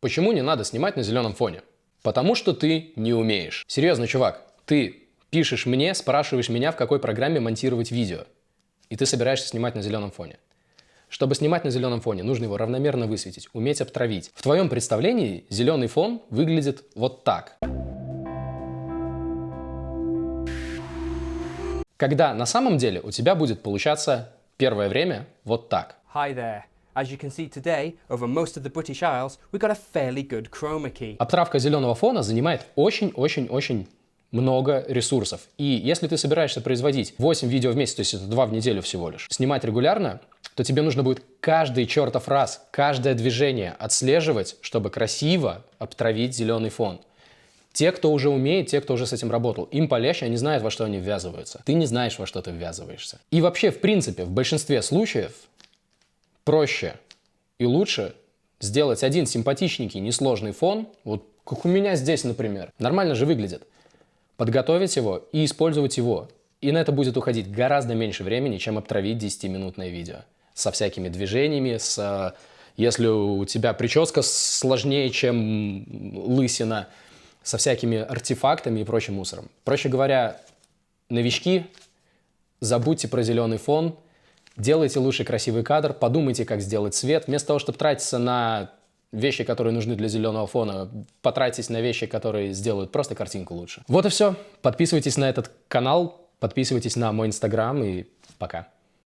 Почему не надо снимать на зеленом фоне? Потому что ты не умеешь. Серьезно, чувак, ты пишешь мне, спрашиваешь меня, в какой программе монтировать видео, и ты собираешься снимать на зеленом фоне. Чтобы снимать на зеленом фоне, нужно его равномерно высветить, уметь обтравить. В твоем представлении зеленый фон выглядит вот так. Когда на самом деле у тебя будет получаться первое время вот так. Hi there. As you can see today, over most of the British Isles, we've got a fairly good chroma key. Обтравка зеленого фона занимает очень-очень-очень много ресурсов. И если ты собираешься производить 8 видео в месяц, то есть это 2 в неделю всего лишь, снимать регулярно, то тебе нужно будет каждый чертов раз, каждое движение отслеживать, чтобы красиво обтравить зеленый фон. Те, кто уже умеет, те, кто уже с этим работал, им полегче, они знают, во что они ввязываются. Ты не знаешь, во что ты ввязываешься. И вообще, в принципе, в большинстве случаев проще и лучше сделать один симпатичненький, несложный фон, вот как у меня здесь, например. Нормально же выглядит. Подготовить его и использовать его. И на это будет уходить гораздо меньше времени, чем обтравить 10-минутное видео. Со всякими движениями, если у тебя прическа сложнее, чем лысина, со всякими артефактами и прочим мусором. Проще говоря, новички, забудьте про зеленый фон, делайте лучше красивый кадр, подумайте, как сделать цвет. Вместо того, чтобы тратиться на вещи, которые нужны для зеленого фона, потратьтесь на вещи, которые сделают просто картинку лучше. Вот и все. Подписывайтесь на этот канал, подписывайтесь на мой инстаграм и пока.